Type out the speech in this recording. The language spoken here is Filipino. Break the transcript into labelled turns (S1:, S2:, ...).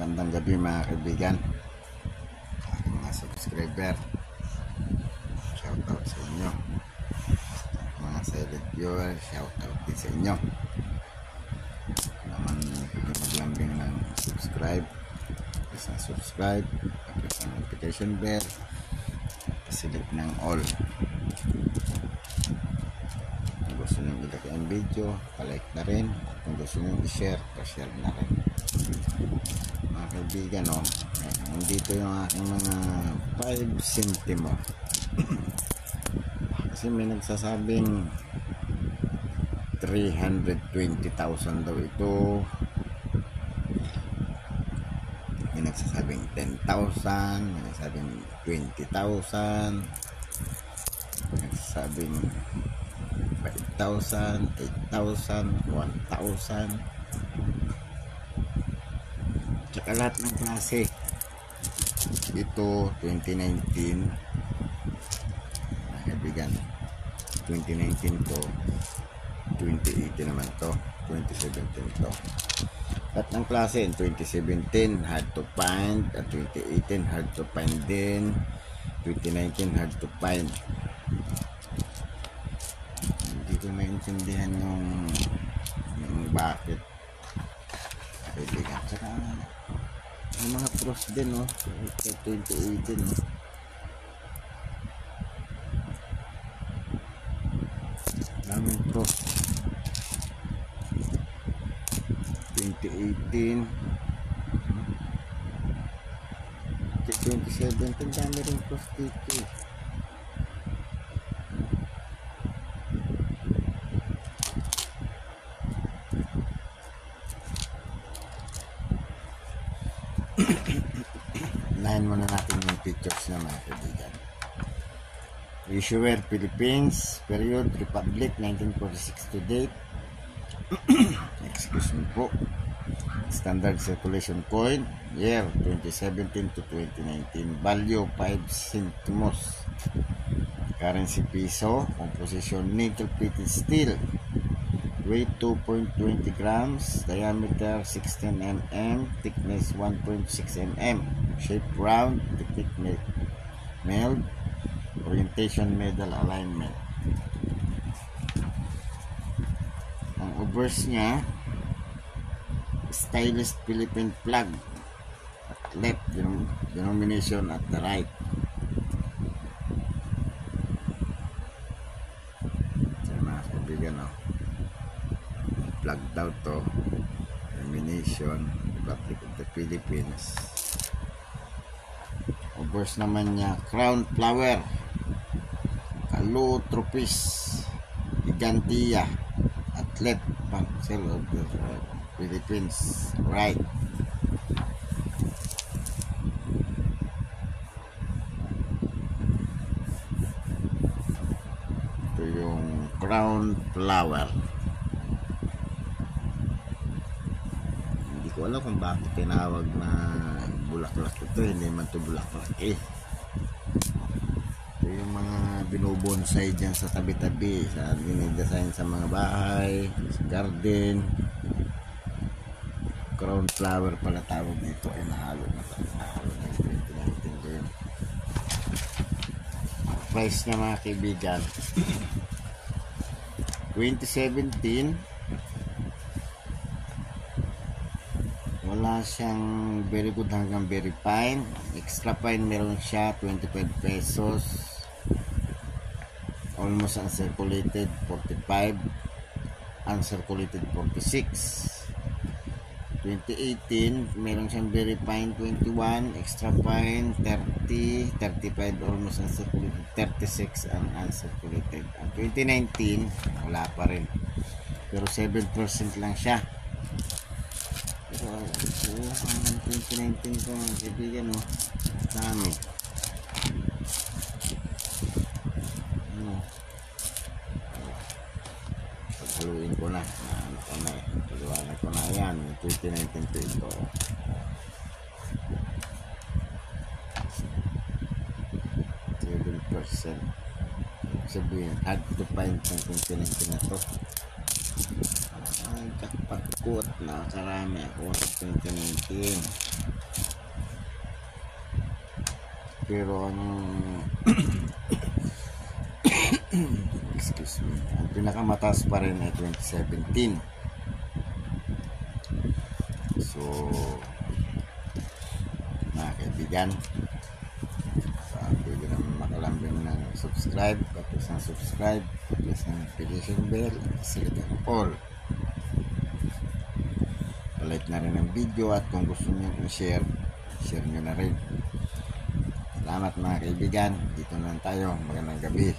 S1: Magandang gabi mga kaibigan, aking mga subscriber. Shoutout sa inyo. Mga silent viewer, shoutout din sa inyo. Naman maglambing ng subscribe. Isang subscribe, isang notification bell, pasilip ng all. Kung gusto nyo ilagay ang video, palike na rin. Kung gusto nyo i-share, pa-share na rin. Mga kaibigan, nandito yung aking mga 5 centimo. Kasi may nagsasabing 320,000 daw ito, may nagsasabing 10,000, may nagsasabing 20,000, may nagsasabing 5,000, 8,000, 1,000, tsaka lahat ng klase. Ito 2019 mga kaibigan, 2019 to, 2018 naman to, 2017 to. Lahat ng klase. In 2017 hard to find, at 2018 hard to find din, 2019 hard to find. Hindi ko maintindihan yung bakit, kaibigan. Saka may mga pros din, kay 2018, daming pros. 2018 kay 2017, dami rin pros dito. Unahin muna natin yung pictures na mga kaibigan. Issuer Philippines, period Republic 1946 to date. Excuse me po. Standard circulation coin, year 2017 to 2019. Value 5 centimos. Currency piso. Composition nickel plated steel. Weight 2.20 grams. Diameter 16 mm. Thickness 1.6 mm. Shape round. Technique meld. Orientation medal alignment. Ang obverse niya, stylist Philippine flag at left, denomination at the right. So mga kaibigan, flag daw to, denomination Republic of the Philippines. Obverse naman niya, crown flower, calotropis gigantea at left, bancel of the Philippines right. Ito yung crown flower. Hindi ko alam kung bakit tinawag na bulaklak ito. Hindi man ito bulaklak Ito yung mga binubonsai dyan sa tabi-tabi, sa dinidesign sa mga bahay, sa garden. Crown flower pala tawag dito. Ay nahalo na ito. Nahalo na 2019 din. Price niya mga kaibigan, 2017 wala siyang very good hanggang very fine. Extra fine meron siya 25 pesos. Almost uncirculated 45, uncirculated 46. 2018 meron siyang very fine 21, extra fine 30, 35 almost uncirculated, 36 ang uncirculated. Ang 2019 wala pa rin, pero 7% lang siya. Pero ang 2019 ko mga kaibigan, dami. Paghaluin ko na, paghaluan ko na yan, 2019 to ito. Sabihin, hard to find ng 2019 na to. jackpot ko at nakakarami ako ng 2019. Pero excuse me, ang pinakamataas pa rin ay 2017. So mga kaibigan, pwede naman makalambing ng subscribe, tapos ng subscribe, tapos ng notification bell, select ang all. Like na rin ang video, at kung gusto nyo i-share, share nyo na rin. Salamat mga kaibigan, dito na tayo, magandang gabi.